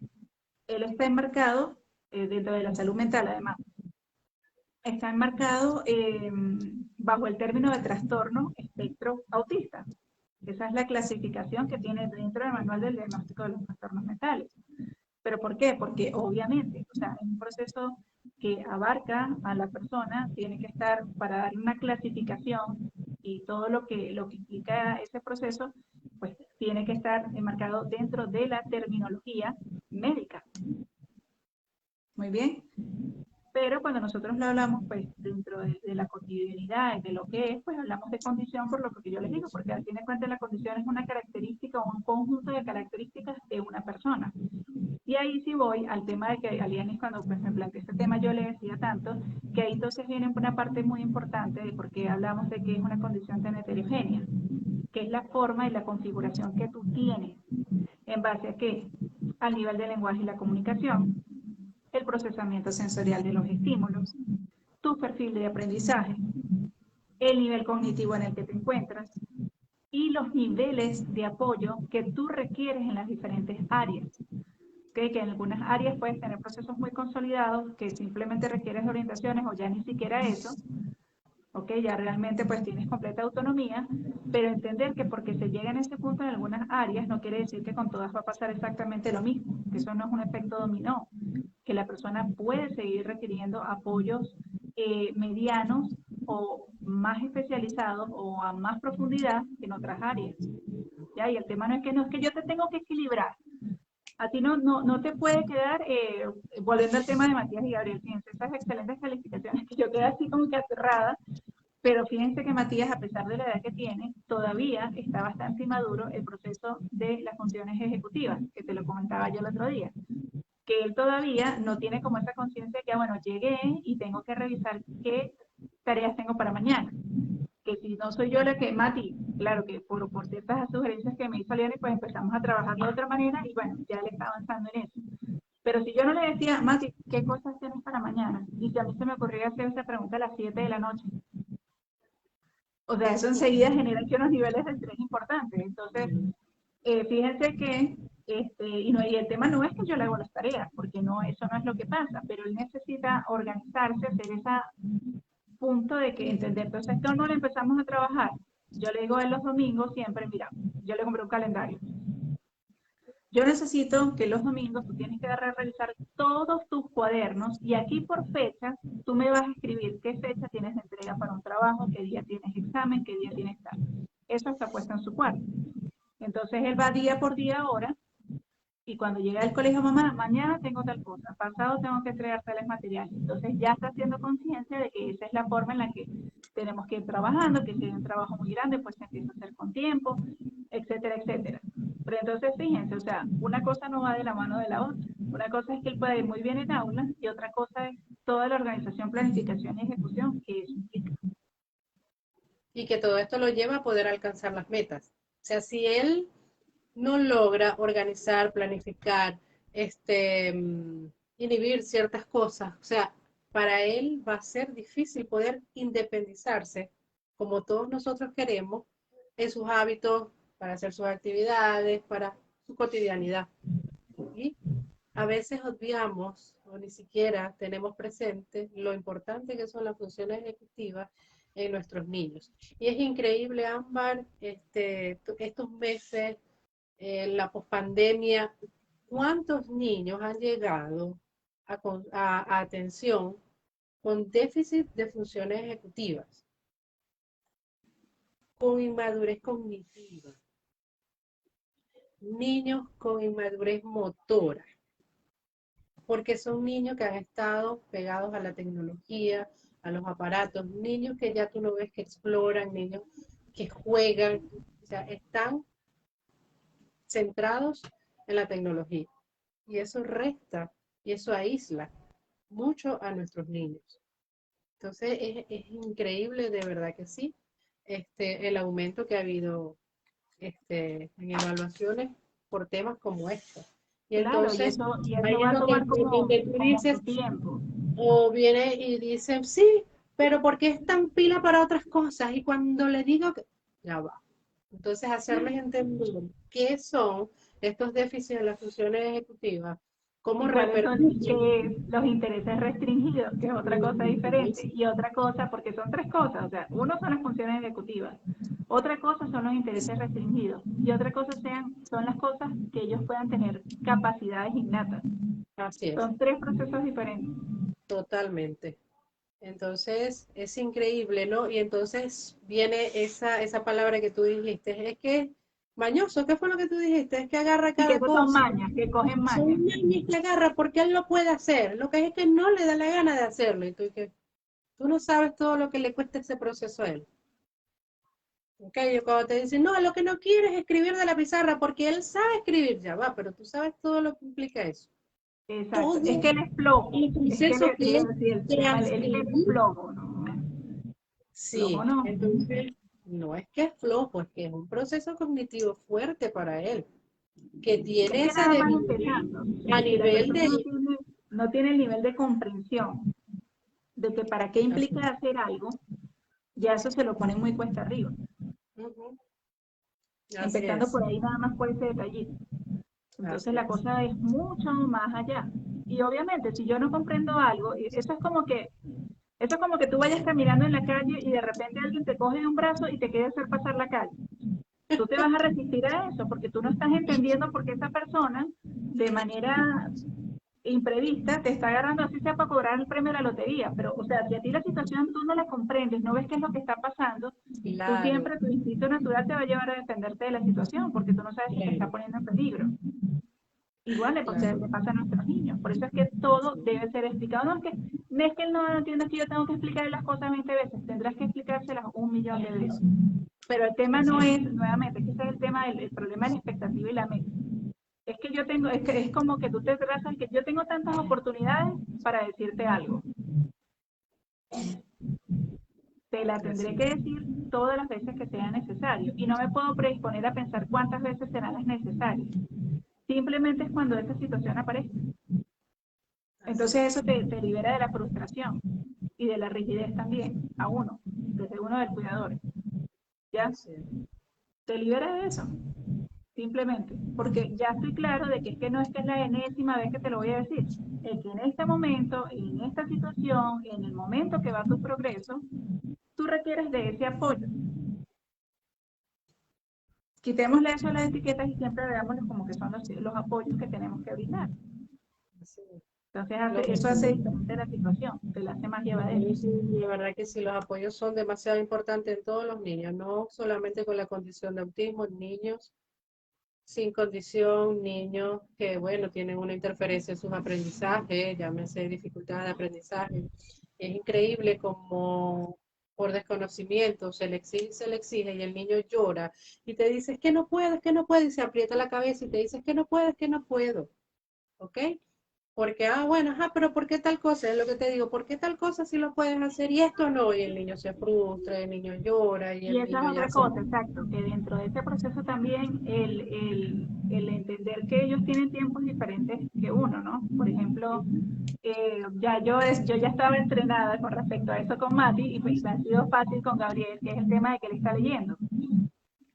él está enmarcado, dentro de la salud mental además, está enmarcado bajo el término de trastorno espectro autista. Esa es la clasificación que tiene dentro del manual del diagnóstico de los trastornos mentales. ¿Pero por qué? Porque obviamente, o sea, es un proceso que abarca a la persona, tiene que estar para darle una clasificación y todo lo que implica ese proceso, pues tiene que estar enmarcado dentro de la terminología médica. Muy bien. Pero cuando nosotros lo hablamos, pues dentro de la cotidianidad, de lo que es, pues hablamos de condición por lo que yo les digo, porque al fin de cuentas la condición es una característica o un conjunto de características de una persona. Y ahí sí voy al tema de que Alianis, cuando pues, me planteé este tema, yo le decía tanto que ahí entonces viene una parte muy importante de por qué hablamos de que es una condición tan heterogénea, que es la forma y la configuración que tú tienes. ¿En base a qué? Al nivel del lenguaje y la comunicación, el procesamiento sensorial de los estímulos, tu perfil de aprendizaje, el nivel cognitivo en el que te encuentras y los niveles de apoyo que tú requieres en las diferentes áreas. ¿Okay? Que en algunas áreas puedes tener procesos muy consolidados que simplemente requieres orientaciones o ya ni siquiera eso, ¿ok? Ya realmente pues tienes completa autonomía, pero entender que porque se llega en ese punto en algunas áreas no quiere decir que con todas va a pasar exactamente lo mismo, que eso no es un efecto dominó, que la persona puede seguir requiriendo apoyos medianos o más especializados o a más profundidad en otras áreas. ¿Ya? Y el tema no es que yo te tengo que equilibrar, a ti no te puede quedar, volviendo al tema de Matías y Gabriel, fíjense, esas excelentes calificaciones que yo quedé así como que aterrada, pero fíjense que Matías, a pesar de la edad que tiene, todavía está bastante inmaduro el proceso de las funciones ejecutivas, que te lo comentaba yo el otro día, que él todavía no tiene como esa conciencia de que, bueno, llegué y tengo que revisar qué tareas tengo para mañana, que si no soy yo la que, Mati, claro que por ciertas sugerencias que me hizo Liane, pues empezamos a trabajar de otra manera y bueno, ya le está avanzando en eso. Pero si yo no le decía, Mati, ¿qué cosas tienes para mañana? Y si a mí se me ocurría hacer esa pregunta a las 7 de la noche. O sea, eso enseguida genera que unos niveles de estrés importantes. Entonces, fíjense que, y el tema no es que yo le hago las tareas, porque no, eso no es lo que pasa, pero él necesita organizarse, hacer ese punto de que entender. Entonces, esto no lo empezamos a trabajar. Yo le digo a él los domingos siempre, mira, yo le compré un calendario. Yo necesito que los domingos tú tienes que agarrar a revisar todos tus cuadernos y aquí por fecha tú me vas a escribir qué fecha tienes de entrega para un trabajo, qué día tienes examen, qué día tienes tal. Eso está puesto en su cuarto. Entonces él va día por día ahora y cuando llega al colegio, mamá, mañana tengo tal cosa, pasado tengo que entregar tales materiales. Entonces ya está haciendo conciencia de que esa es la forma en la que tenemos que ir trabajando, que si hay un trabajo muy grande, pues se empieza a hacer con tiempo, etcétera, etcétera. Pero entonces fíjense, o sea, una cosa no va de la mano de la otra. Una cosa es que él puede ir muy bien en aula y otra cosa es toda la organización, planificación y ejecución que eso implica. Y que todo esto lo lleva a poder alcanzar las metas. O sea, si él no logra organizar, planificar, inhibir ciertas cosas, o sea, para él va a ser difícil poder independizarse, como todos nosotros queremos, en sus hábitos, para hacer sus actividades, para su cotidianidad. Y a veces obviamos o ni siquiera tenemos presente lo importante que son las funciones ejecutivas en nuestros niños. Y es increíble, Ámbar, estos meses, la pospandemia, cuántos niños han llegado a atención con déficit de funciones ejecutivas, con inmadurez cognitiva, niños con inmadurez motora, porque son niños que han estado pegados a la tecnología, a los aparatos, niños que ya tú no ves que exploran, niños que juegan, o sea, están centrados en la tecnología. Y eso resta y eso aísla mucho a nuestros niños. Entonces es increíble, de verdad que sí, el aumento que ha habido en evaluaciones por temas como estos. Y Claro, entonces y ahí eso va es a donde, tomar como, donde tú como dices, su tiempo. o viene y dice, sí, pero ¿por qué es tan pila para otras cosas? Y cuando le digo que ya va. Entonces hacerles entender qué son estos déficits en las funciones ejecutivas, cómo Y cuáles son repercuten. los intereses restringidos, que es otra cosa diferente. Y otra cosa, porque son tres cosas, o sea, uno son las funciones ejecutivas, otra cosa son los intereses restringidos, y otra cosa son las cosas que ellos puedan tener capacidades innatas. Así es, Son tres procesos diferentes. totalmente. Entonces es increíble, ¿no? Y entonces viene esa palabra que tú dijiste, es que mañoso, ¿qué fue lo que tú dijiste? Es que agarra Y que cada esas son cosa. mañas, que cogen Son mañas. niños que agarra porque él lo puede hacer. Lo que es que no le da la gana de hacerlo. Y tú no sabes todo lo que le cuesta ese proceso a él. Ok, yo cuando te dicen, no, lo que no quiere es escribir de la pizarra porque él sabe escribir, ya va, pero tú sabes todo lo que implica eso. Exacto. Es Todo que él es flojo. el Es que proceso que es se llama el que es transcribir. flojo, ¿no? Flojo Sí, no. entonces no es que es flojo, es que es un proceso cognitivo fuerte para él, que Es tiene que esa nada más debilidad empezando, a si la nivel persona de... no tiene el nivel de comprensión de que para qué Así, implica hacer algo, ya eso se lo pone muy cuesta arriba. ujú, así Empezando es, por ahí nada más por ese detallito. Entonces así la es. cosa es mucho más allá. Y obviamente, si yo no comprendo algo, eso es como que tú vayas caminando en la calle y de repente alguien te coge de un brazo y te quiere hacer pasar la calle. Tú te vas a resistir a eso porque tú no estás entendiendo por qué esa persona de manera imprevista te está agarrando así sea para cobrar el premio de la lotería, pero o sea, si a ti la situación tú no la comprendes, no ves qué es lo que está pasando, tú Claro, siempre, tu instinto natural te va a llevar a defenderte de la situación porque tú no sabes si te está claro, poniendo en peligro. Igual claro. le pasa a nuestros niños, por eso es que todo Sí, debe ser explicado. No es que él no entienda, es que yo tengo que explicarle las cosas 20 veces, tendrás que explicárselas 1 millón de veces. Pero el tema así no es. es, nuevamente, que ese es el tema, el problema de la expectativa y la meta. Es que yo tengo, es como que tú te trazas que yo tengo tantas oportunidades para decirte algo. Te la Así tendré es. que decir todas las veces que sea necesario. Y no me puedo predisponer a pensar cuántas veces serán las necesarias. Simplemente es cuando esa situación aparece. Así Entonces es. eso te libera de la frustración y de la rigidez también, a uno, desde uno del cuidador. ¿Ya? Así es. Te libera de eso. Simplemente, porque ya estoy claro de que es que no es que es la enésima vez que te lo voy a decir, es que en este momento, en esta situación, en el momento que va tu progreso, tú requieres de ese apoyo. Quitémosle eso a las etiquetas y siempre veámoslo como que son los apoyos que tenemos que brindar. Así es. Entonces Los eso hace diferente la situación, te la hace más llevadera. apoyos, sí, de verdad que sí, los apoyos son demasiado importantes en todos los niños, no solamente con la condición de autismo, niños sin condición, niños que, bueno, tienen una interferencia en sus aprendizajes, llámese dificultad de aprendizaje. Es increíble como por desconocimiento se le exige y el niño llora y te dice, es que no puedes, y se aprieta la cabeza y te dice, es que no puedo, ¿ok? Porque, bueno, pero ¿por qué tal cosa? Es lo que te digo, ¿por qué tal cosa sí lo puedes hacer y esto no? Y el niño se frustra, el niño llora y Y el esa niño es ya otra se... cosa, exacto, que dentro de ese proceso también el entender que ellos tienen tiempos diferentes que uno, ¿no? Por ejemplo, yo ya estaba entrenada con respecto a eso con Mati y pues me ha sido fácil con Gabriel, que es el tema de que él está leyendo.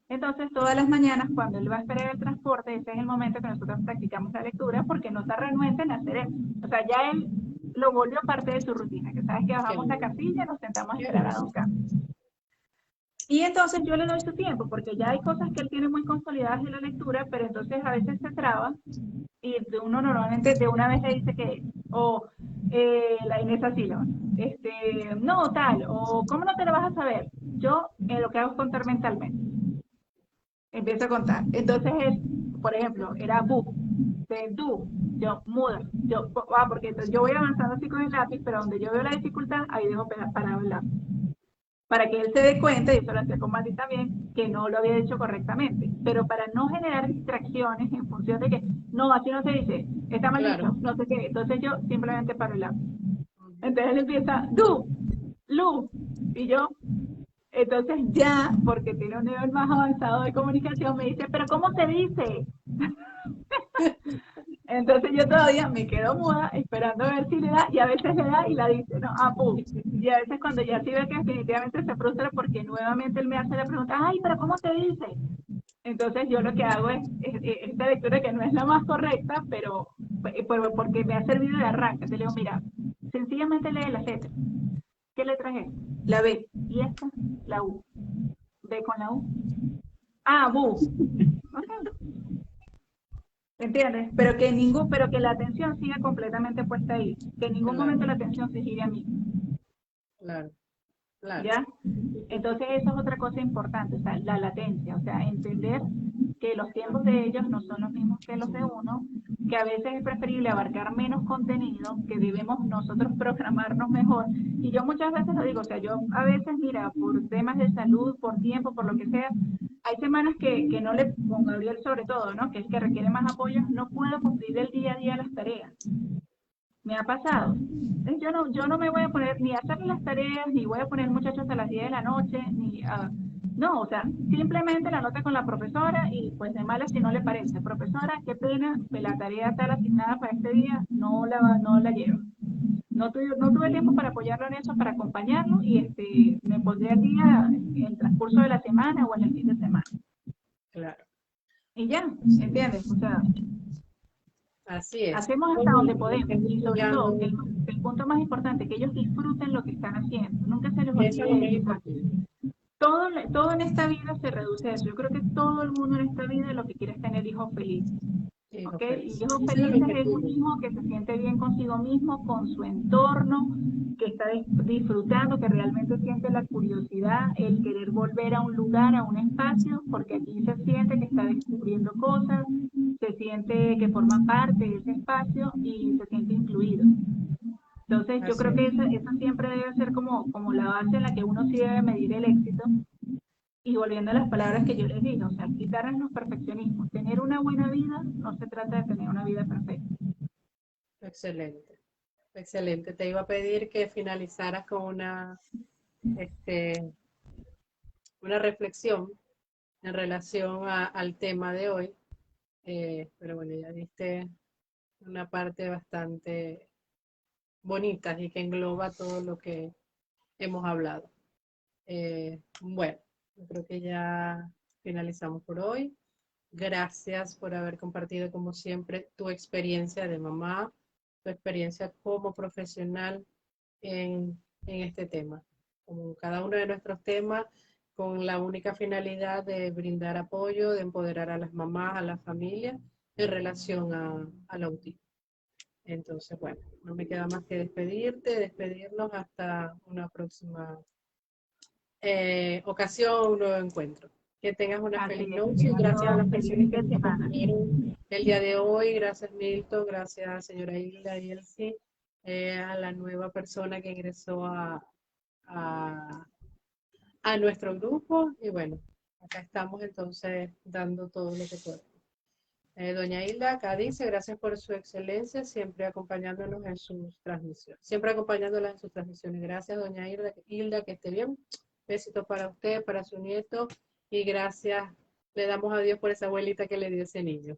Entonces, todas las mañanas, cuando él va a esperar el transporte, ese es el momento que nosotros practicamos la lectura porque no se renuente en hacer eso. O sea, ya él lo volvió parte de su rutina, que sabes que Qué bajamos la lindo, casilla y nos sentamos a qué esperar a lindo. Don Carlos. Y entonces yo le doy su tiempo, porque ya hay cosas que él tiene muy consolidadas en la lectura, pero entonces a veces se traba y uno normalmente de una vez le dice que, o en esa sílaba. No, tal, o ¿cómo no te lo vas a saber? Yo lo que hago es contar mentalmente. Empiezo a contar. Entonces por ejemplo, era bu, de du, yo muda, porque yo voy avanzando así con el lápiz, pero donde yo veo la dificultad, ahí dejo parado el lápiz. Para que él se dé cuenta, y eso lo hacía con Mandy también, que no lo había hecho correctamente. Pero para no generar distracciones en función de que, no, así no se dice, está mal Claro. dicho, no sé qué. Entonces yo simplemente paro el lápiz. Entonces él empieza, du, lu, y yo, entonces ya, porque tiene un nivel más avanzado de comunicación, me dice, pero ¿cómo se dice? Entonces yo todavía me quedo muda esperando a ver si le da, y a veces le da y la dice, no, pu. Y a veces cuando ya sí ve que definitivamente se frustra porque nuevamente él me hace la pregunta, ay, pero ¿cómo se dice? Entonces yo lo que hago es esta lectura que no es la más correcta, pero porque me ha servido de arranque. Te le digo, mira, sencillamente lee las letras. ¿Qué letra es esta? La B. ¿Y esta? La U. B con la U. Ah, bu. Okay. ¿Entiendes? Pero que la atención siga completamente puesta ahí. Que en ningún Claro, momento la atención se gire a mí. claro, claro. ¿Ya? Entonces eso es otra cosa importante, o sea, la latencia, o sea, entender que los tiempos de ellos no son los mismos que los de uno, que a veces es preferible abarcar menos contenido, que debemos nosotros programarnos mejor. Y yo muchas veces lo digo, o sea, yo a veces, mira, por temas de salud, por tiempo, por lo que sea, hay semanas que no le, con Gabriel sobre todo, ¿no? Que es que requiere más apoyo, no puedo cumplir el día a día las tareas. Me ha pasado. Yo no me voy a poner ni a hacer las tareas, ni voy a poner muchachos a las 10 de la noche, ni a... No, o sea, simplemente la nota con la profesora y pues de mala si no le parece. Profesora, qué pena, que la tarea tal asignada para este día no la llevo. No tuve tiempo para apoyarlo en eso, para acompañarlo y me pondré al día en el transcurso de la semana o en el fin de semana. Claro. Y ya, ¿entiendes? O sea, Así es. hacemos hasta Bueno, donde podemos y sobre ya todo no- el punto más importante, que ellos disfruten lo que están haciendo, nunca se les Eso es lo olvide más eso. O sea, importante. todo en esta vida se reduce a eso. Yo creo que todo el mundo en esta vida lo que quiere es tener hijos felices. Hijo ¿Ok? Y feliz. hijos Ese es el felices es un objetivo. hijo que se siente bien consigo mismo, con su entorno, que está disfrutando, que realmente siente la curiosidad, el querer volver a un lugar, a un espacio, porque aquí se siente que está descubriendo cosas, se siente que forma parte de ese espacio y se siente incluido. Entonces, yo Así creo que es. esa siempre debe ser como la base en la que uno sí debe medir el éxito. Y volviendo a las palabras que yo les dije, o sea, quitarnos los perfeccionismos. Tener una buena vida no se trata de tener una vida perfecta. Excelente. Excelente. Te iba a pedir que finalizaras con este, una reflexión en relación al tema de hoy. Pero bueno, ya diste una parte bastante bonita y que engloba todo lo que hemos hablado. Bueno, yo creo que ya finalizamos por hoy. Gracias por haber compartido, como siempre, tu experiencia de mamá, tu experiencia como profesional en este tema. Como cada uno de nuestros temas, con la única finalidad de brindar apoyo, de empoderar a las mamás, a las familias en relación al autismo. Entonces, bueno, no me queda más que despedirnos hasta una próxima ocasión, un nuevo encuentro. Que tengas una Así feliz es, que noche y tengan gracias a todos las feliz personas fin que de nos semana. acompañaron el día de hoy. Gracias Milton, gracias señora Hilda y Elsie, a la nueva persona que ingresó a, a nuestro grupo. Y bueno, acá estamos entonces dando todo lo que podemos. Doña Hilda acá dice, gracias por su excelencia, siempre acompañándonos en sus transmisiones. Siempre acompañándolas en sus transmisiones. Gracias, doña Hilda, que esté bien. Besitos para usted, para su nieto. Y gracias, le damos a Dios por esa abuelita que le dio ese niño.